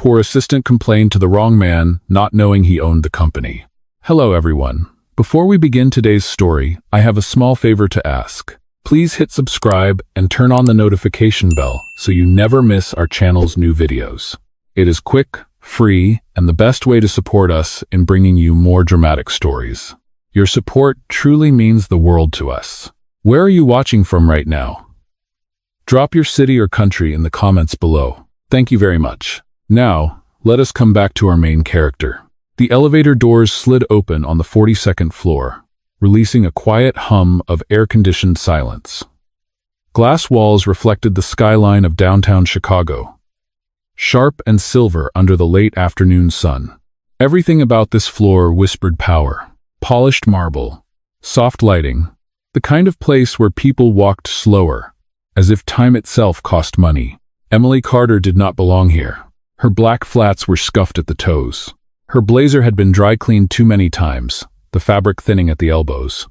poor assistant complained to the wrong man, not knowing he owned the company. Hello everyone. Before we begin today's story, I have a small favor to ask. Please hit subscribe and turn on the notification bell so you never miss our channel's new videos. It is quick, free, and the best way to support us in bringing you more dramatic stories. Your support truly means the world to us. Where are you watching from right now? Drop your city or country in the comments below. Thank you very much. Now, let us come back to our main character. The elevator doors slid open on the 42nd floor, releasing a quiet hum of air-conditioned silence. Glass walls reflected the skyline of downtown Chicago, sharp and silver under the late afternoon sun. Everything about this floor whispered power. Polished marble, soft lighting, the kind of place where people walked slower, as if time itself cost money. Emily Carter did not belong here. Her black flats were scuffed at the toes. Her blazer had been dry cleaned too many times, the fabric thinning at the elbows.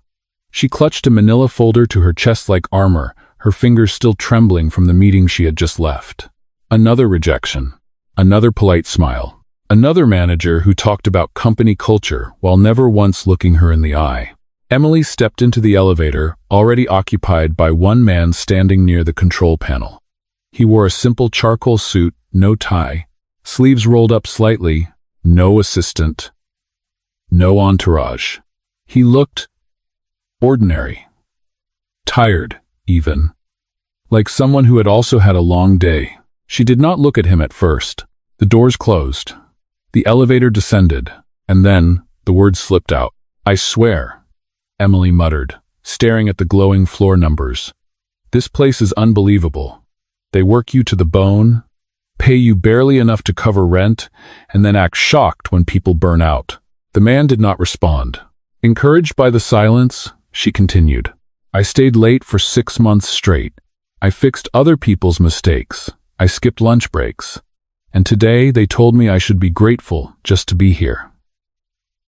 She clutched a manila folder to her chest like armor, her fingers still trembling from the meeting she had just left. Another rejection. Another polite smile. Another manager who talked about company culture while never once looking her in the eye. Emily stepped into the elevator, already occupied by one man standing near the control panel. He wore a simple charcoal suit, no tie, sleeves rolled up slightly, no assistant, no entourage. He looked ordinary, tired, even, like someone who had also had a long day. She did not look at him at first. The doors closed. The elevator descended, and then the words slipped out. "I swear," Emily muttered, staring at the glowing floor numbers. "This place is unbelievable. They work you to the bone, pay you barely enough to cover rent, and then act shocked when people burn out." The man did not respond. Encouraged by the silence, she continued. "I stayed late for 6 months straight. I fixed other people's mistakes. I skipped lunch breaks. And today they told me I should be grateful just to be here."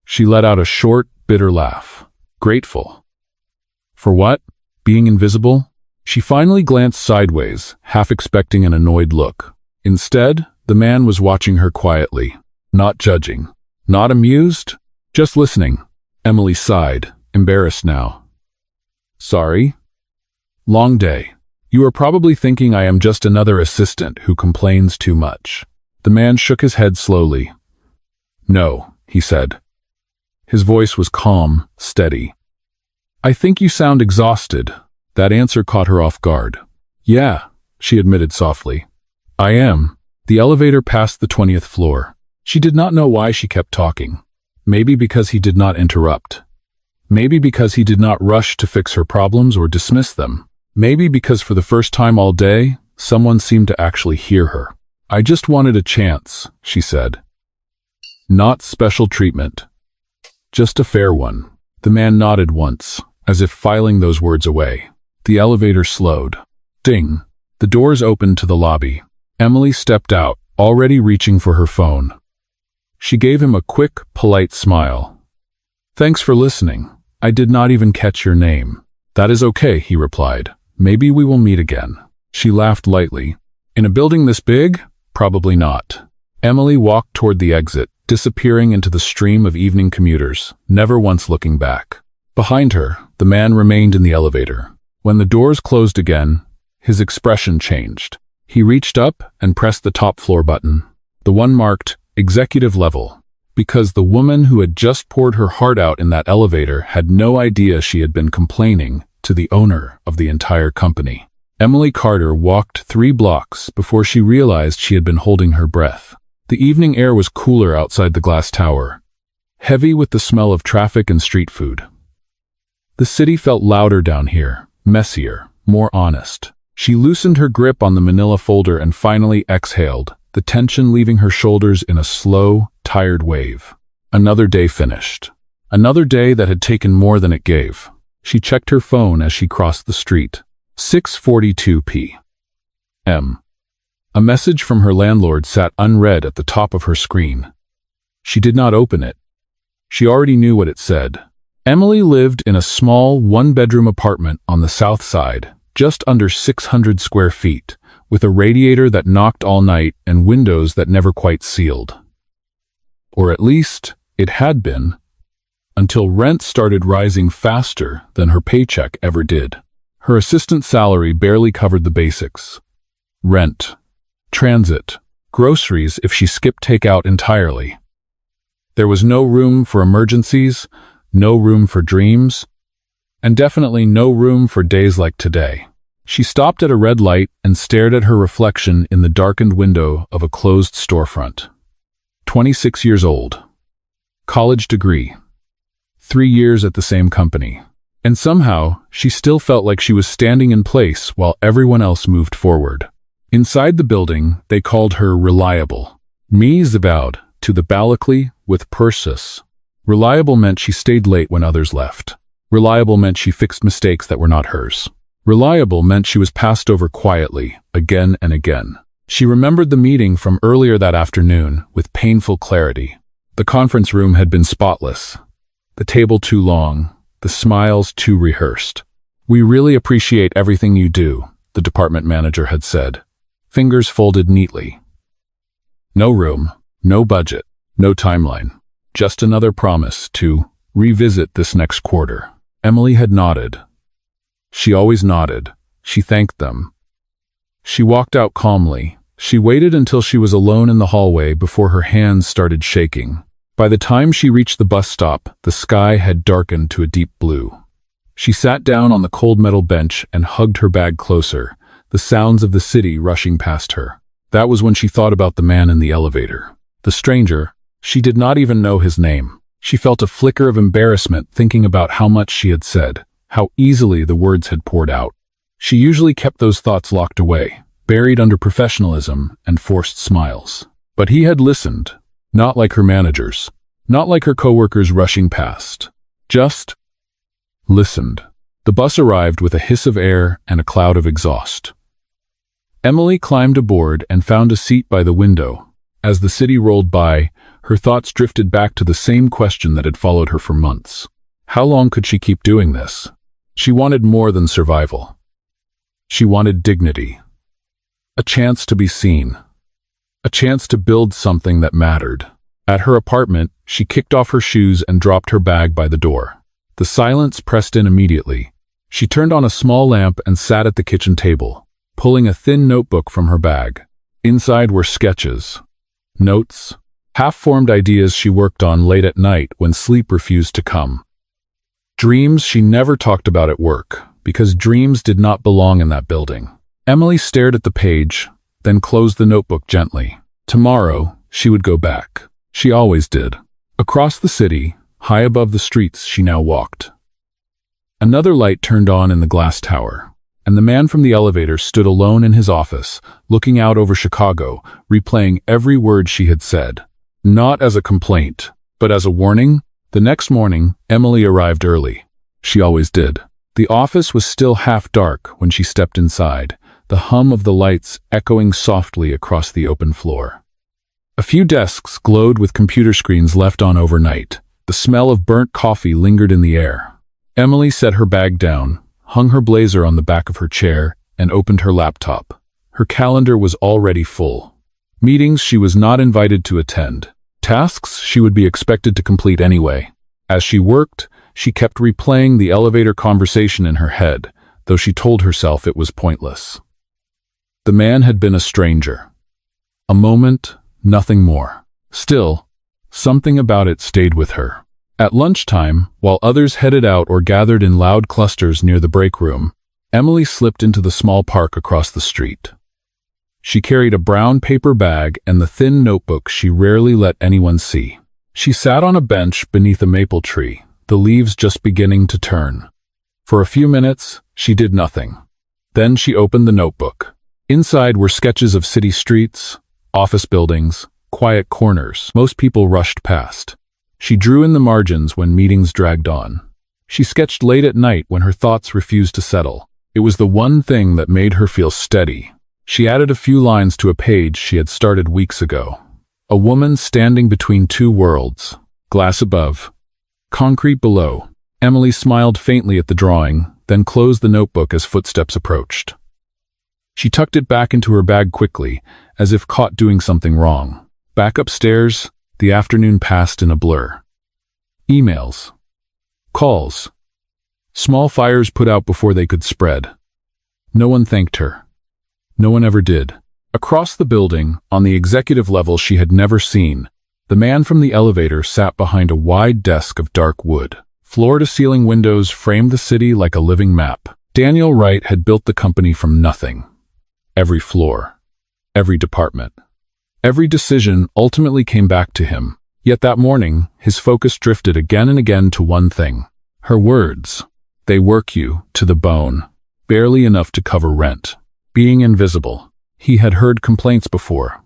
She let out a short, bitter laugh. Grateful? For what? Being invisible? She finally glanced sideways, half expecting an annoyed look. Instead, the man was watching her quietly, not judging, not amused, just listening. Emily sighed, embarrassed now. "Sorry? Long day. You are probably thinking I am just another assistant who complains too much." The man shook his head slowly. "No," he said. His voice was calm, steady. "I think you sound exhausted." That answer caught her off guard. "Yeah," she admitted softly. "I am." The elevator passed the 20th floor. She did not know why she kept talking. Maybe because he did not interrupt. Maybe because he did not rush to fix her problems or dismiss them. Maybe because for the first time all day, someone seemed to actually hear her. "I just wanted a chance," she said. "Not special treatment. Just a fair one." The man nodded once, as if filing those words away. The elevator slowed. Ding. The doors opened to the lobby. Emily stepped out, already reaching for her phone. She gave him a quick, polite smile. "Thanks for listening. I did not even catch your name." "That is okay," he replied. "Maybe we will meet again." She laughed lightly. "In a building this big? Probably not." Emily walked toward the exit, disappearing into the stream of evening commuters, never once looking back. Behind her, the man remained in the elevator. When the doors closed again, his expression changed. He reached up and pressed the top floor button, the one marked executive level, because the woman who had just poured her heart out in that elevator had no idea she had been complaining to the owner of the entire company. Emily Carter walked 3 blocks before she realized she had been holding her breath. The evening air was cooler outside the glass tower, heavy with the smell of traffic and street food. The city felt louder down here, messier, more honest. She loosened her grip on the manila folder and finally exhaled, the tension leaving her shoulders in a slow, tired wave. Another day finished. Another day that had taken more than it gave. She checked her phone as she crossed the street. 6:42 p.m. A message from her landlord sat unread at the top of her screen. She did not open it. She already knew what it said. Emily lived in a small, one-bedroom apartment on the south side, just under 600 square feet, with a radiator that knocked all night and windows that never quite sealed. Or at least, it had been, until rent started rising faster than her paycheck ever did. Her assistant salary barely covered the basics. Rent, transit, groceries if she skipped takeout entirely. There was no room for emergencies, no room for dreams, and definitely no room for days like today. She stopped at a red light and stared at her reflection in the darkened window of a closed storefront. 26 years old. College degree. 3 years at the same company. And somehow, she still felt like she was standing in place while everyone else moved forward. Inside the building, they called her reliable. Mies avowed to the Balakli with Persis. Reliable meant she stayed late when others left. Reliable meant she fixed mistakes that were not hers. Reliable meant she was passed over quietly, again and again. She remembered the meeting from earlier that afternoon with painful clarity. The conference room had been spotless. The table too long, the smiles too rehearsed. "We really appreciate everything you do," the department manager had said. Fingers folded neatly. No room, no budget, no timeline. Just another promise to revisit this next quarter. Emily had nodded. She always nodded. She thanked them. She walked out calmly. She waited until she was alone in the hallway before her hands started shaking. By the time she reached the bus stop, the sky had darkened to a deep blue. She sat down on the cold metal bench and hugged her bag closer, the sounds of the city rushing past her. That was when she thought about the man in the elevator. The stranger, she did not even know his name. She felt a flicker of embarrassment thinking about how much she had said, how easily the words had poured out. She usually kept those thoughts locked away, buried under professionalism and forced smiles. But he had listened, not like her managers, not like her coworkers rushing past. Just listened. The bus arrived with a hiss of air and a cloud of exhaust. Emily climbed aboard and found a seat by the window. As the city rolled by, her thoughts drifted back to the same question that had followed her for months. How long could she keep doing this? She wanted more than survival. She wanted dignity. A chance to be seen. A chance to build something that mattered. At her apartment, she kicked off her shoes and dropped her bag by the door. The silence pressed in immediately. She turned on a small lamp and sat at the kitchen table, pulling a thin notebook from her bag. Inside were sketches, notes, half-formed ideas she worked on late at night when sleep refused to come. Dreams she never talked about at work, because dreams did not belong in that building. Emily stared at the page, then closed the notebook gently. Tomorrow, she would go back. She always did. Across the city, high above the streets she now walked. Another light turned on in the glass tower, and the man from the elevator stood alone in his office, looking out over Chicago, replaying every word she had said. Not as a complaint, but as a warning. The next morning, Emily arrived early. She always did. The office was still half dark when she stepped inside, the hum of the lights echoing softly across the open floor. A few desks glowed with computer screens left on overnight. The smell of burnt coffee lingered in the air. Emily set her bag down, hung her blazer on the back of her chair, and opened her laptop. Her calendar was already full. Meetings she was not invited to attend. Tasks she would be expected to complete anyway. As she worked, she kept replaying the elevator conversation in her head, though she told herself it was pointless. The man had been a stranger. A moment, nothing more. Still, something about it stayed with her. At lunchtime, while others headed out or gathered in loud clusters near the break room, Emily slipped into the small park across the street. She carried a brown paper bag and the thin notebook she rarely let anyone see. She sat on a bench beneath a maple tree, the leaves just beginning to turn. For a few minutes, she did nothing. Then she opened the notebook. Inside were sketches of city streets, office buildings, quiet corners. Most people rushed past. She drew in the margins when meetings dragged on. She sketched late at night when her thoughts refused to settle. It was the one thing that made her feel steady. She added a few lines to a page she had started weeks ago. A woman standing between two worlds. Glass above, concrete below. Emily smiled faintly at the drawing, then closed the notebook as footsteps approached. She tucked it back into her bag quickly, as if caught doing something wrong. Back upstairs, the afternoon passed in a blur. Emails. Calls. Small fires put out before they could spread. No one thanked her. No one ever did. Across the building, on the executive level she had never seen, the man from the elevator sat behind a wide desk of dark wood. Floor-to-ceiling windows framed the city like a living map. Daniel Wright had built the company from nothing. Every floor, every department, every decision ultimately came back to him. Yet that morning, his focus drifted again and again to one thing. Her words. They work you to the bone, barely enough to cover rent. Being invisible. He had heard complaints before.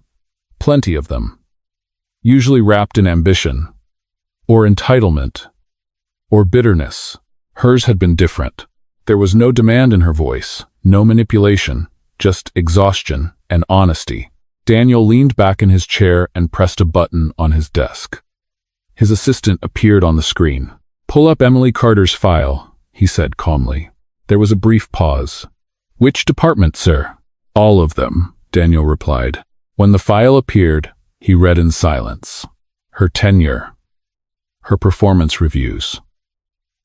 Plenty of them. Usually wrapped in ambition, or entitlement, or bitterness. Hers had been different. There was no demand in her voice, no manipulation, just exhaustion and honesty. Daniel leaned back in his chair and pressed a button on his desk. His assistant appeared on the screen. "Pull up Emily Carter's file," he said calmly. There was a brief pause. "Which department, sir?" "All of them," Daniel replied. When the file appeared, he read in silence. Her tenure. Her performance reviews.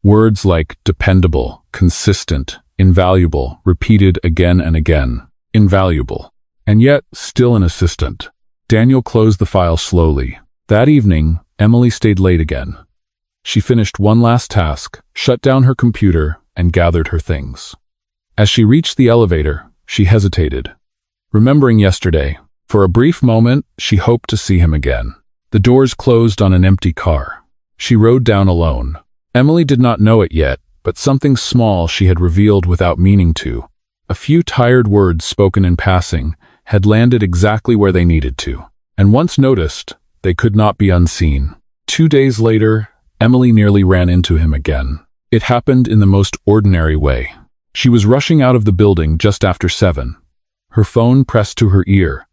Words like dependable, consistent, invaluable, repeated again and again. Invaluable. And yet, still an assistant. Daniel closed the file slowly. That evening, Emily stayed late again. She finished one last task, shut down her computer, and gathered her things. As she reached the elevator, she hesitated. Remembering yesterday, for a brief moment, she hoped to see him again. The doors closed on an empty car. She rode down alone. Emily did not know it yet, but something small she had revealed without meaning to. A few tired words spoken in passing had landed exactly where they needed to. And once noticed, they could not be unseen. 2 days later, Emily nearly ran into him again. It happened in the most ordinary way. She was rushing out of the building just after 7. Her phone pressed to her ear,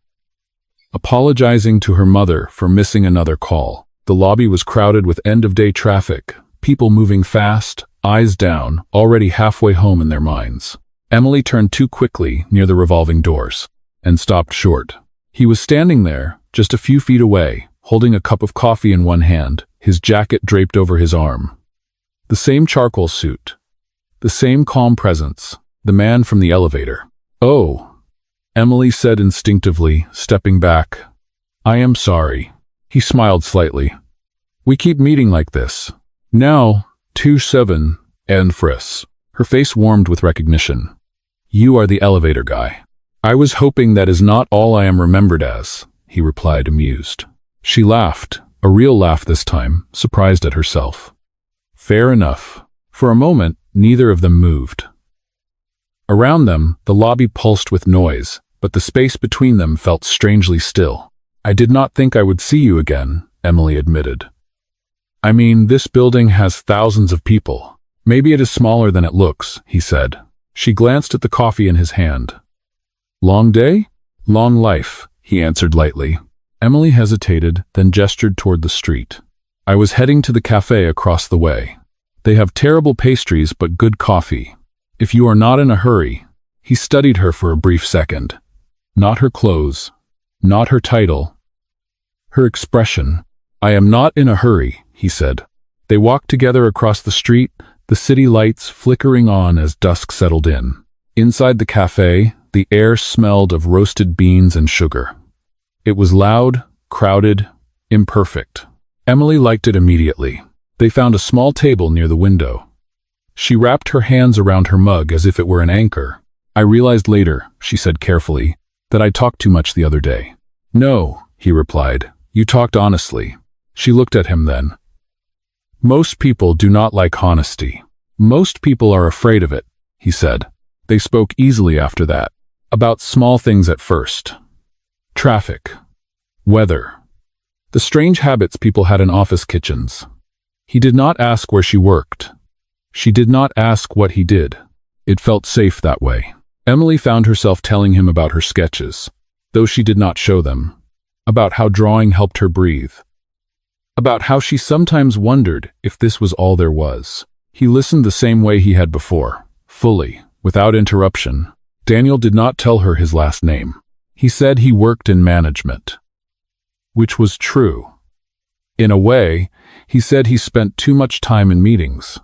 apologizing to her mother for missing another call. The lobby was crowded with end-of-day traffic, people moving fast, eyes down, already halfway home in their minds. Emily turned too quickly near the revolving doors and stopped short. He was standing there, just a few feet away, holding a cup of coffee in one hand, his jacket draped over his arm. The same charcoal suit. The same calm presence. The man from the elevator. "Oh," Emily said instinctively, stepping back. "I am sorry." He smiled slightly. "We keep meeting like this. Now, 2-7, and Friss." Her face warmed with recognition. "You are the elevator guy." "I was hoping that is not all I am remembered as," he replied, amused. She laughed, a real laugh this time, surprised at herself. "Fair enough." For a moment, neither of them moved. Around them, the lobby pulsed with noise, but the space between them felt strangely still. "I did not think I would see you again," Emily admitted. "I mean, this building has thousands of people. Maybe it is smaller than it looks," he said. She glanced at the coffee in his hand. "Long day? Long life," he answered lightly. Emily hesitated, then gestured toward the street. "I was heading to the cafe across the way. They have terrible pastries but good coffee. If you are not in a hurry." He studied her for a brief second. Not her clothes, not her title, her expression. "I am not in a hurry," he said. They walked together across the street, the city lights flickering on as dusk settled in. Inside the cafe, the air smelled of roasted beans and sugar. It was loud, crowded, imperfect. Emily liked it immediately. They found a small table near the window. She wrapped her hands around her mug as if it were an anchor. "I realized later," she said carefully, "that I talked too much the other day." "No," he replied. "You talked honestly." She looked at him then. "Most people do not like honesty. Most people are afraid of it," he said. They spoke easily after that. About small things at first. Traffic. Weather. The strange habits people had in office kitchens. He did not ask where she worked. She did not ask what he did. It felt safe that way. Emily found herself telling him about her sketches, though she did not show them. About how drawing helped her breathe. About how she sometimes wondered if this was all there was. He listened the same way he had before, fully, without interruption. Daniel did not tell her his last name. He said he worked in management, which was true. In a way, he said he spent too much time in meetings.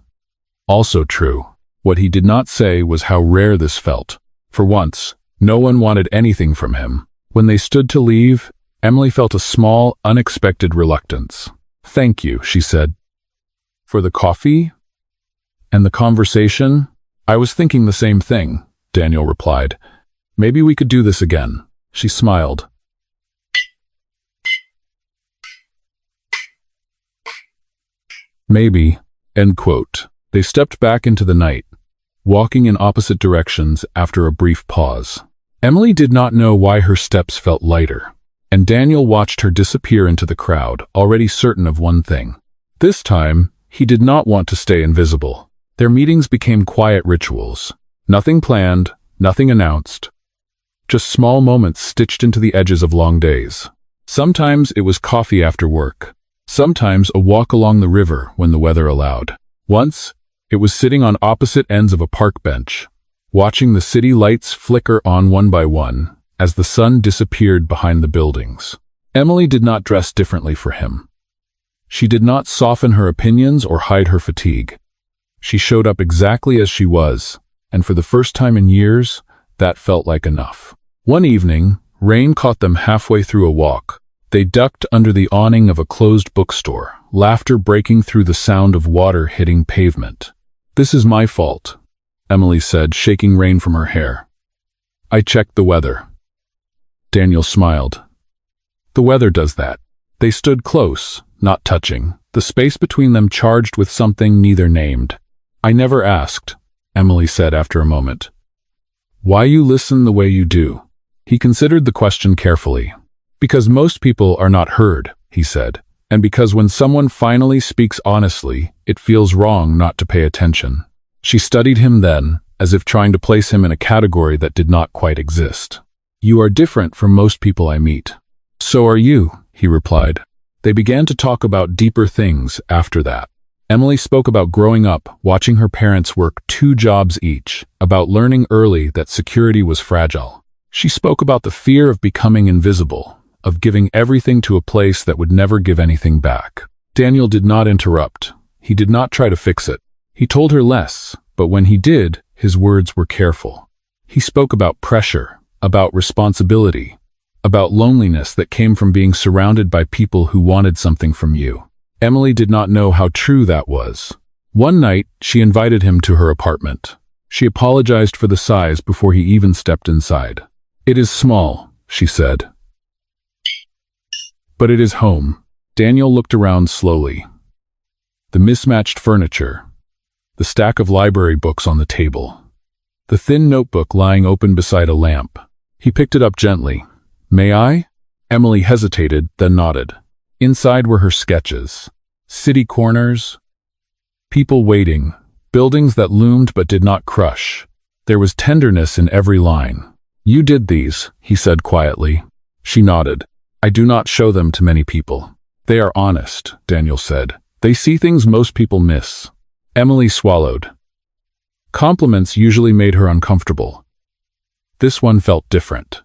Also true. What he did not say was how rare this felt. For once, no one wanted anything from him. When they stood to leave, Emily felt a small, unexpected reluctance. "Thank you," she said. "For the coffee? And the conversation?" "I was thinking the same thing," Daniel replied. "Maybe we could do this again." She smiled. "Maybe." End quote. They stepped back into the night, walking in opposite directions after a brief pause. Emily did not know why her steps felt lighter, and Daniel watched her disappear into the crowd, already certain of one thing. This time, he did not want to stay invisible. Their meetings became quiet rituals. Nothing planned, nothing announced. Just small moments stitched into the edges of long days. Sometimes it was coffee after work. Sometimes a walk along the river when the weather allowed. Once, it was sitting on opposite ends of a park bench, watching the city lights flicker on one by one as the sun disappeared behind the buildings. Emily did not dress differently for him. She did not soften her opinions or hide her fatigue. She showed up exactly as she was, and for the first time in years, that felt like enough. One evening, rain caught them halfway through a walk. They ducked under the awning of a closed bookstore, laughter breaking through the sound of water hitting pavement. "This is my fault," Emily said, shaking rain from her hair. "I checked the weather." Daniel smiled. "The weather does that." They stood close, not touching, the space between them charged with something neither named. "I never asked," Emily said after a moment. "Why you listen the way you do?" He considered the question carefully. "Because most people are not heard," he said, "and because when someone finally speaks honestly, it feels wrong not to pay attention." She studied him then, as if trying to place him in a category that did not quite exist. "You are different from most people I meet." "So are you," he replied. They began to talk about deeper things after that. Emily spoke about growing up, watching her parents work 2 jobs each, about learning early that security was fragile. She spoke about the fear of becoming invisible, of giving everything to a place that would never give anything back. Daniel did not interrupt. He did not try to fix it. He told her less, but when he did, his words were careful. He spoke about pressure, about responsibility, about loneliness that came from being surrounded by people who wanted something from you. Emily did not know how true that was. One night, she invited him to her apartment. She apologized for the size before he even stepped inside. "It is small," she said. "But it is home." Daniel looked around slowly. The mismatched furniture, the stack of library books on the table, the thin notebook lying open beside a lamp. He picked it up gently. "May I?" Emily hesitated, then nodded. Inside were her sketches. City corners, people waiting, buildings that loomed but did not crush. There was tenderness in every line. "You did these," he said quietly. She nodded. "I do not show them to many people." "They are honest," Daniel said. "They see things most people miss." Emily swallowed. Compliments usually made her uncomfortable. This one felt different.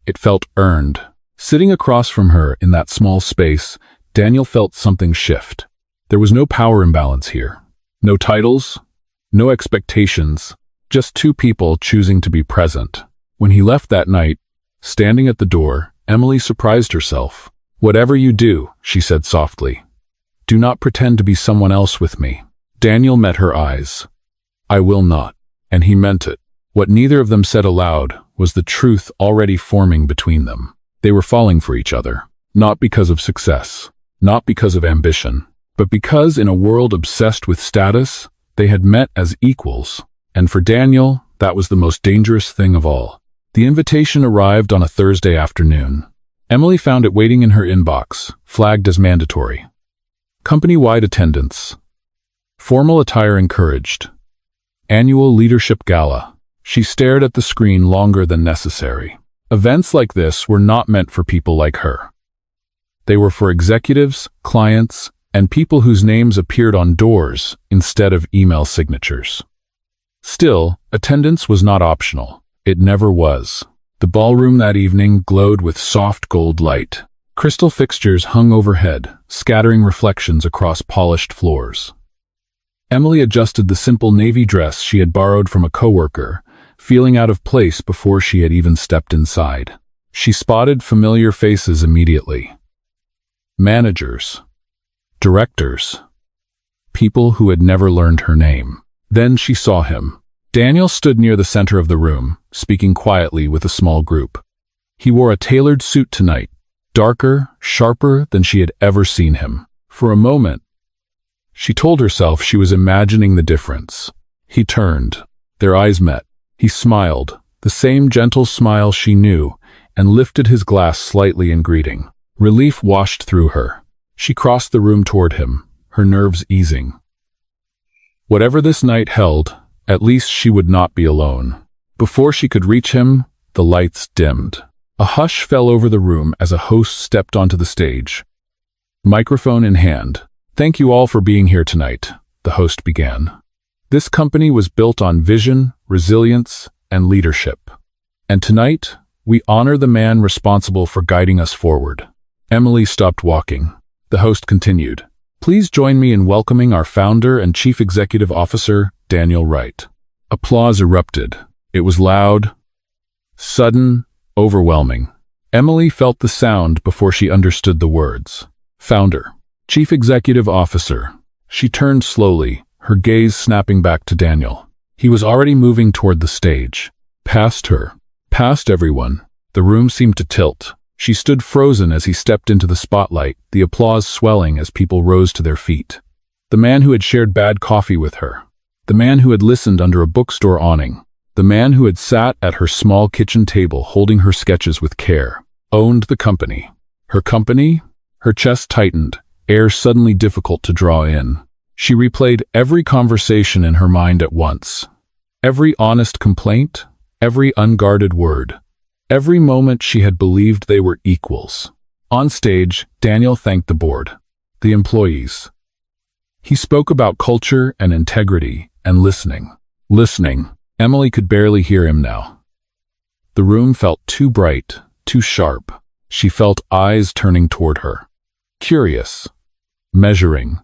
It felt earned. Sitting across from her in that small space, Daniel felt something shift. There was no power imbalance here. No titles, no expectations, just 2 people choosing to be present. When he left that night, standing at the door, Emily surprised herself. "Whatever you do," she said softly, "do not pretend to be someone else with me." Daniel met her eyes. "I will not." And he meant it. What neither of them said aloud was the truth already forming between them. They were falling for each other, not because of success, not because of ambition, but because in a world obsessed with status, they had met as equals. And for Daniel, that was the most dangerous thing of all. The invitation arrived on a Thursday afternoon. Emily found it waiting in her inbox, flagged as mandatory. Company-wide attendance. Formal attire encouraged. Annual leadership gala. She stared at the screen longer than necessary. Events like this were not meant for people like her. They were for executives, clients, and people whose names appeared on doors instead of email signatures. Still, attendance was not optional. It never was. The ballroom that evening glowed with soft gold light. Crystal fixtures hung overhead, scattering reflections across polished floors. Emily adjusted the simple navy dress she had borrowed from a coworker, feeling out of place before she had even stepped inside. She spotted familiar faces immediately. Managers, directors, people who had never learned her name. Then she saw him. Daniel stood near the center of the room, speaking quietly with a small group. He wore a tailored suit tonight, darker, sharper than she had ever seen him. For a moment, she told herself she was imagining the difference. He turned. Their eyes met. He smiled, the same gentle smile she knew, and lifted his glass slightly in greeting. Relief washed through her. She crossed the room toward him, her nerves easing. Whatever this night held, at least she would not be alone. Before she could reach him, the lights dimmed. A hush fell over the room as a host stepped onto the stage. Microphone in hand. "Thank you all for being here tonight," the host began. "This company was built on vision, resilience, and leadership. And tonight, we honor the man responsible for guiding us forward." Emily stopped walking. The host continued. "Please join me in welcoming our founder and chief executive officer, Daniel Wright." Applause erupted. It was loud, sudden, overwhelming. Emily felt the sound before she understood the words. Founder, chief executive officer. She turned slowly, her gaze snapping back to Daniel. He was already moving toward the stage. Past her, past everyone. The room seemed to tilt. She stood frozen as he stepped into the spotlight, the applause swelling as people rose to their feet. The man who had shared bad coffee with her. The man who had listened under a bookstore awning. The man who had sat at her small kitchen table holding her sketches with care. Owned the company. Her company? Her chest tightened, air suddenly difficult to draw in. She replayed every conversation in her mind at once. Every honest complaint, every unguarded word. Every moment she had believed they were equals. On stage, Daniel thanked the board, the employees. He spoke about culture and integrity and listening. Listening. Emily could barely hear him now. The room felt too bright, too sharp. She felt eyes turning toward her. Curious. Measuring.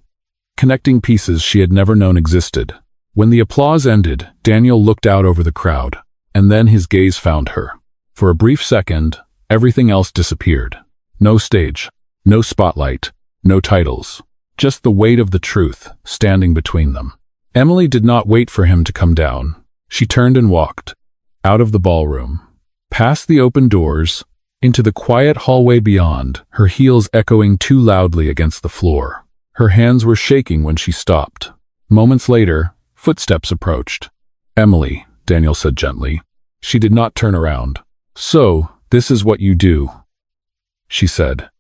Connecting pieces she had never known existed. When the applause ended, Daniel looked out over the crowd, and then his gaze found her. For a brief second, everything else disappeared. No stage, no spotlight, no titles. Just the weight of the truth standing between them. Emily did not wait for him to come down. She turned and walked, out of the ballroom, past the open doors, into the quiet hallway beyond, her heels echoing too loudly against the floor. Her hands were shaking when she stopped. Moments later, footsteps approached. "Emily," Daniel said gently. She did not turn around. "So, this is what you do," she said,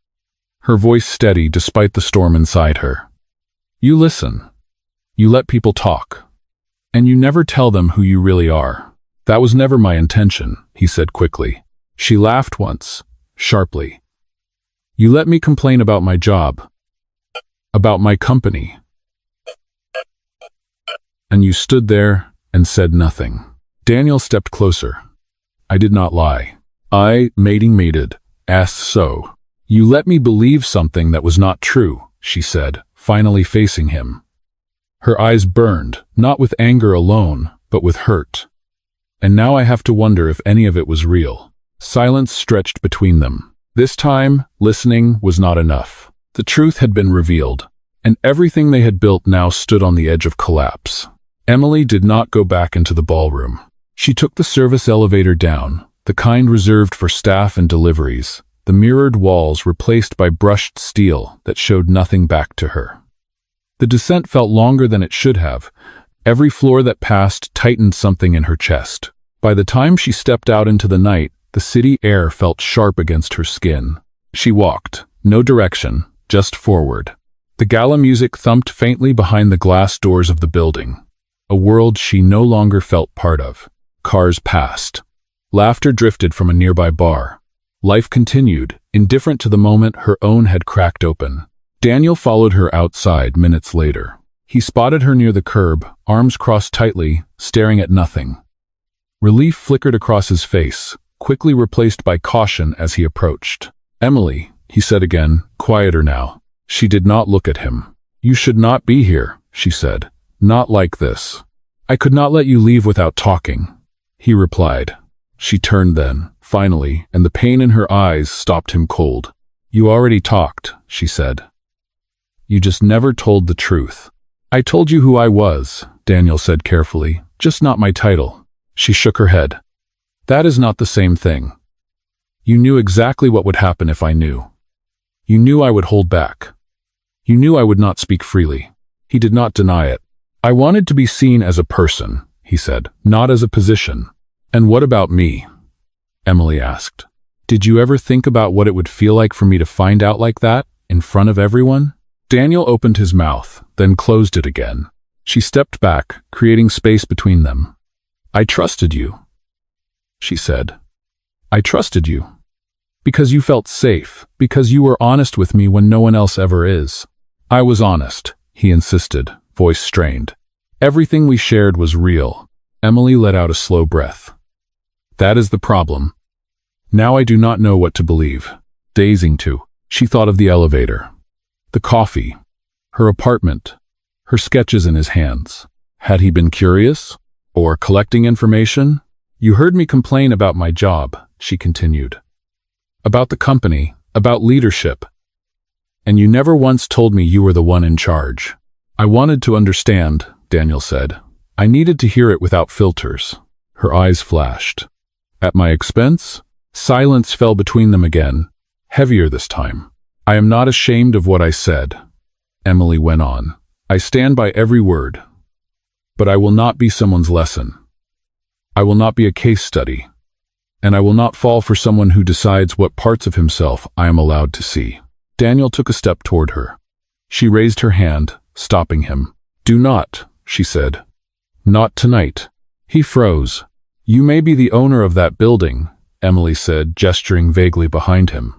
her voice steady despite the storm inside her. "You listen. You let people talk. And you never tell them who you really are." "That was never my intention," he said quickly. She laughed once, sharply. "You let me complain about my job, about my company. And you stood there and said nothing." Daniel stepped closer. "I did not lie. I, mated, asked so. You let me believe something that was not true," she said, finally facing him. Her eyes burned, not with anger alone, but with hurt. "And now I have to wonder if any of it was real." Silence stretched between them. This time, listening was not enough. The truth had been revealed, and everything they had built now stood on the edge of collapse. Emily did not go back into the ballroom. She took the service elevator down, the kind reserved for staff and deliveries, the mirrored walls replaced by brushed steel that showed nothing back to her. The descent felt longer than it should have. Every floor that passed tightened something in her chest. By the time she stepped out into the night, the city air felt sharp against her skin. She walked, no direction, just forward. The gala music thumped faintly behind the glass doors of the building. A world she no longer felt part of. Cars passed. Laughter drifted from a nearby bar. Life continued, indifferent to the moment her own had cracked open. Daniel followed her outside minutes later. He spotted her near the curb, arms crossed tightly, staring at nothing. Relief flickered across his face, quickly replaced by caution as he approached. "Emily," he said again, quieter now. She did not look at him. "You should not be here," she said. "Not like this." "I could not let you leave without talking," he replied. She turned then, finally, and the pain in her eyes stopped him cold. "You already talked," she said. "You just never told the truth." "I told you who I was," Daniel said carefully, "just not my title." She shook her head. "That is not the same thing. You knew exactly what would happen if I knew. You knew I would hold back. You knew I would not speak freely." He did not deny it. "I wanted to be seen as a person," he said, "not as a position." "And what about me?" Emily asked. "Did you ever think about what it would feel like for me to find out like that, in front of everyone?" Daniel opened his mouth, then closed it again. She stepped back, creating space between them. "I trusted you," she said. "I trusted you. Because you felt safe, because you were honest with me when no one else ever is." "I was honest," he insisted, voice strained. "Everything we shared was real." Emily let out a slow breath. "That is the problem. Now I do not know what to believe." Dazing too. She thought of the elevator, the coffee, her apartment, her sketches in his hands. Had he been curious? Or collecting information? "You heard me complain about my job," she continued. "About the company, about leadership. And you never once told me you were the one in charge." "I wanted to understand," Daniel said. "I needed to hear it without filters." Her eyes flashed. "At my expense?" Silence fell between them again, heavier this time. "I am not ashamed of what I said," Emily went on. "I stand by every word. But I will not be someone's lesson. I will not be a case study. And I will not fall for someone who decides what parts of himself I am allowed to see." Daniel took a step toward her. She raised her hand, stopping him. "Do not," she said. "Not tonight." He froze. "You may be the owner of that building," Emily said, gesturing vaguely behind him.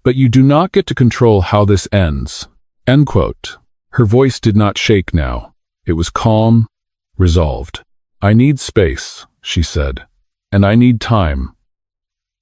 "But you do not get to control how this ends." End quote. Her voice did not shake now. It was calm, resolved. "I need space," she said. "And I need time.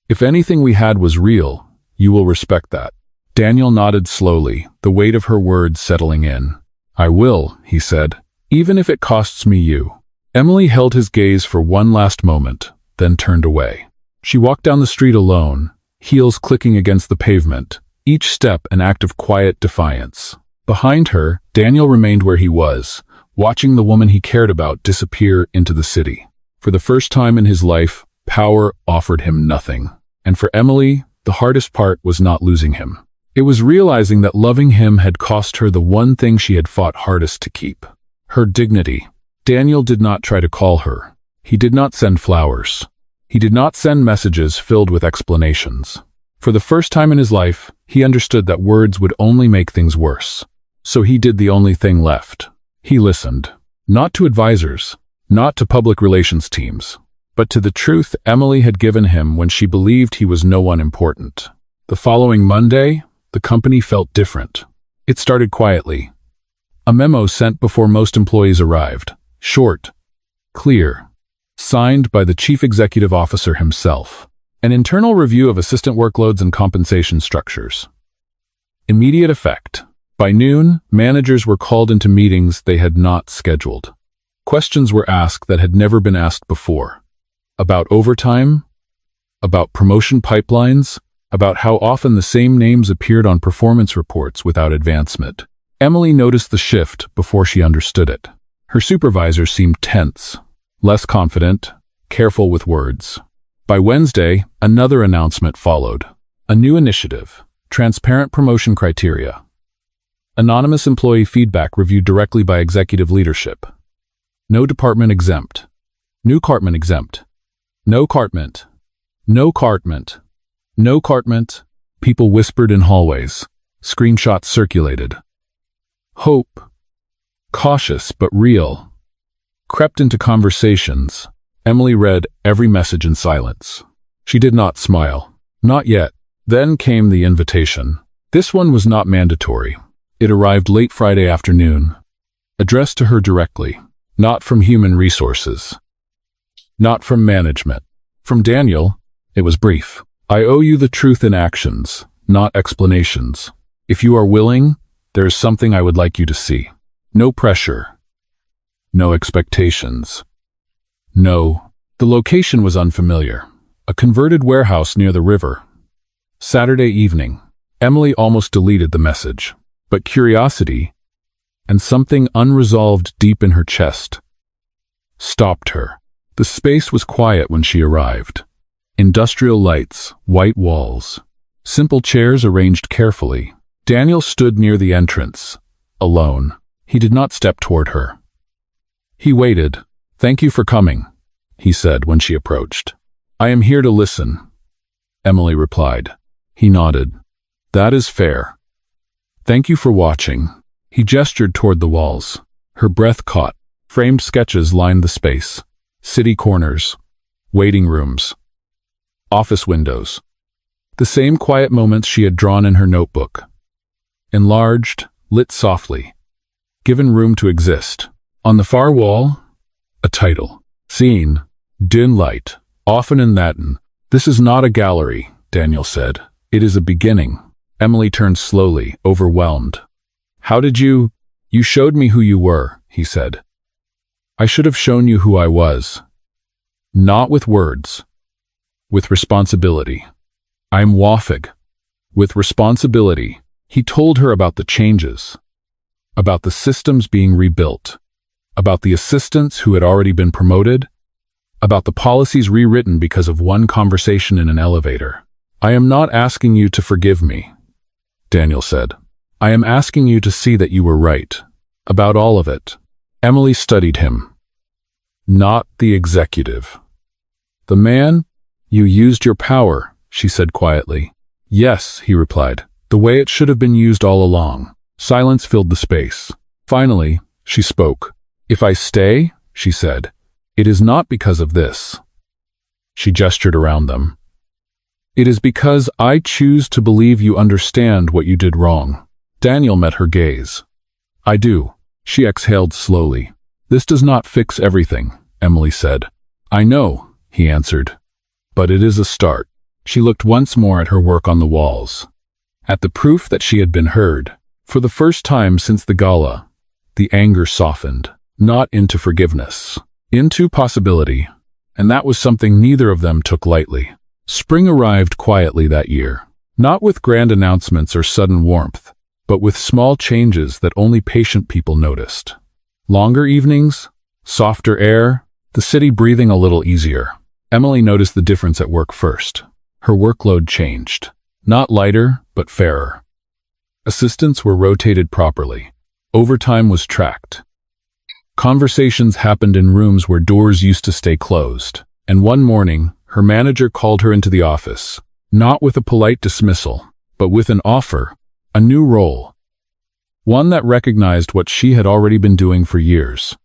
If anything we had was real, you will respect that." Daniel nodded slowly, the weight of her words settling in. "I will," he said, "even if it costs me you." Emily held his gaze for one last moment, then turned away. She walked down the street alone, heels clicking against the pavement, each step an act of quiet defiance. Behind her, Daniel remained where he was, watching the woman he cared about disappear into the city. For the first time in his life, power offered him nothing. And for Emily, the hardest part was not losing him. It was realizing that loving him had cost her the one thing she had fought hardest to keep: her dignity. Daniel did not try to call her. He did not send flowers. He did not send messages filled with explanations. For the first time in his life, he understood that words would only make things worse. So he did the only thing left. He listened. Not to advisors, not to public relations teams, but to the truth Emily had given him when she believed he was no one important. The following Monday, the company felt different. It started quietly. A memo sent before most employees arrived. Short, clear, signed by the chief executive officer himself. An internal review of assistant workloads and compensation structures. Immediate effect. By noon, managers were called into meetings they had not scheduled. Questions were asked that had never been asked before. About overtime, about promotion pipelines, about how often the same names appeared on performance reports without advancement. Emily noticed the shift before she understood it. Her supervisor seemed tense, less confident, careful with words. By Wednesday, another announcement followed. A new initiative, transparent promotion criteria. Anonymous employee feedback reviewed directly by executive leadership. No department exempt. New cartment exempt. No cartment. No cartment. No cartment. People whispered in hallways. Screenshots circulated. Hope, cautious but real, crept into conversations. Emily read every message in silence. She did not smile. Not yet. Then came the invitation. This one was not mandatory. It arrived late Friday afternoon, addressed to her directly, not from human resources. Not from management. From Daniel, it was brief. I owe you the truth in actions, not explanations. If you are willing, there is something I would like you to see. No pressure. No expectations. No. The location was unfamiliar. A converted warehouse near the river. Saturday evening. Emily almost deleted the message, but curiosity, and something unresolved deep in her chest, stopped her. The space was quiet when she arrived. Industrial lights, white walls, simple chairs arranged carefully. Daniel stood near the entrance, alone. He did not step toward her. He waited. Thank you for coming, he said when she approached. I am here to listen, Emily replied. He nodded. That is fair. Thank you for watching. He gestured toward the walls. Her breath caught. Framed sketches lined the space. City corners, waiting rooms, office windows. The same quiet moments she had drawn in her notebook. Enlarged, lit softly, given room to exist. On the far wall, a title. Scene, dim light, often in Latin. This is not a gallery, Daniel said. It is a beginning. Emily turned slowly, overwhelmed. How did you showed me who you were, he said. I should have shown you who I was. Not with words. With responsibility. I'm Wafig. With responsibility. He told her about the changes. About the systems being rebuilt. About the assistants who had already been promoted. About the policies rewritten because of one conversation in an elevator. I am not asking you to forgive me, Daniel said. I am asking you to see that you were right. About all of it. Emily studied him. Not the executive. The man, you used your power, she said quietly. Yes, he replied, the way it should have been used all along. Silence filled the space. Finally, she spoke. If I stay, she said, it is not because of this. She gestured around them. It is because I choose to believe you understand what you did wrong. Daniel met her gaze. I do. She exhaled slowly. This does not fix everything, Emily said. I know, he answered. But it is a start. She looked once more at her work on the walls. At the proof that she had been heard. For the first time since the gala, the anger softened. Not into forgiveness. Into possibility. And that was something neither of them took lightly. Spring arrived quietly that year. Not with grand announcements or sudden warmth, but with small changes that only patient people noticed. Longer evenings, softer air, the city breathing a little easier. Emily noticed the difference at work first. Her workload changed. Not lighter, but fairer. Assistants were rotated properly. Overtime was tracked. Conversations happened in rooms where doors used to stay closed. And one morning, her manager called her into the office, not with a polite dismissal, but with an offer, a new role. One that recognized what she had already been doing for years.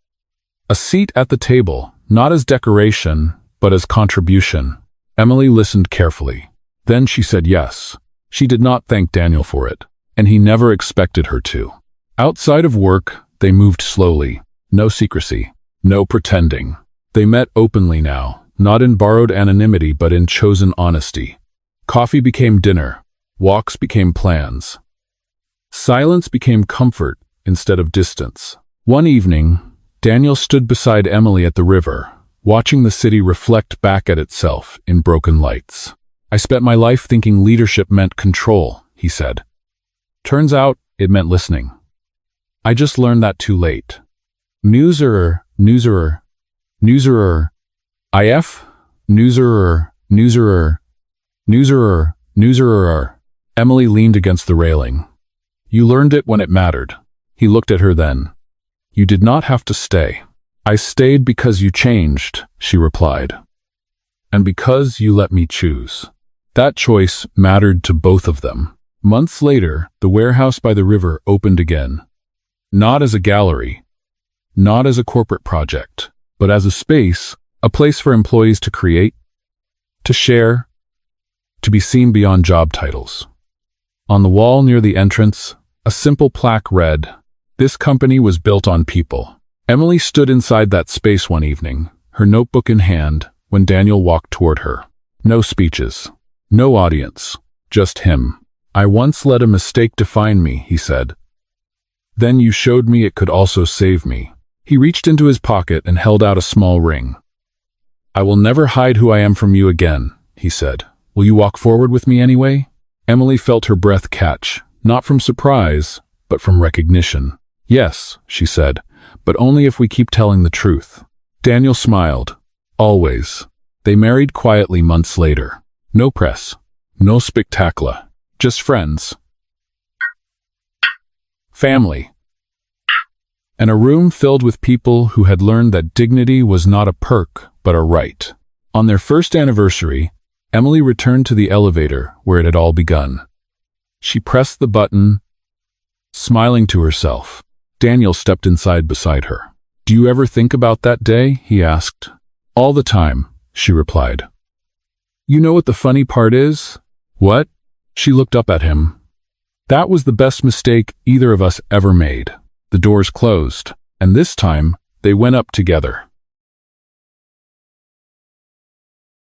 A seat at the table, not as decoration, but as contribution. Emily listened carefully. Then she said yes. She did not thank Daniel for it, and he never expected her to. Outside of work, they moved slowly. No secrecy, no pretending. They met openly now, not in borrowed anonymity but in chosen honesty. Coffee became dinner. Walks became plans. Silence became comfort instead of distance. One evening, Daniel stood beside Emily at the river, watching the city reflect back at itself in broken lights. I spent my life thinking leadership meant control, he said. Turns out, it meant listening. I just learned that too late. Newserer, IF, newserer. Emily leaned against the railing. You learned it when it mattered. He looked at her then. You did not have to stay. I stayed because you changed, she replied. And because you let me choose. That choice mattered to both of them. Months later, the warehouse by the river opened again. Not as a gallery, not as a corporate project, but as a space, a place for employees to create, to share, to be seen beyond job titles. On the wall near the entrance, a simple plaque read, "This company was built on people." Emily stood inside that space one evening, her notebook in hand, when Daniel walked toward her. No speeches. No audience. Just him. "I once let a mistake define me," he said. "Then you showed me it could also save me." He reached into his pocket and held out a small ring. "I will never hide who I am from you again," he said. "Will you walk forward with me anyway?" Emily felt her breath catch, not from surprise, but from recognition. "Yes," she said, "but only if we keep telling the truth." Daniel smiled. "Always." They married quietly months later. No press. No spectacular. Just friends. Family. And a room filled with people who had learned that dignity was not a perk, but a right. On their first anniversary, Emily returned to the elevator where it had all begun. She pressed the button, smiling to herself. Daniel stepped inside beside her. "Do you ever think about that day?" he asked. "All the time," she replied. "You know what the funny part is?" "What?" She looked up at him. "That was the best mistake either of us ever made." The doors closed, and this time they went up together.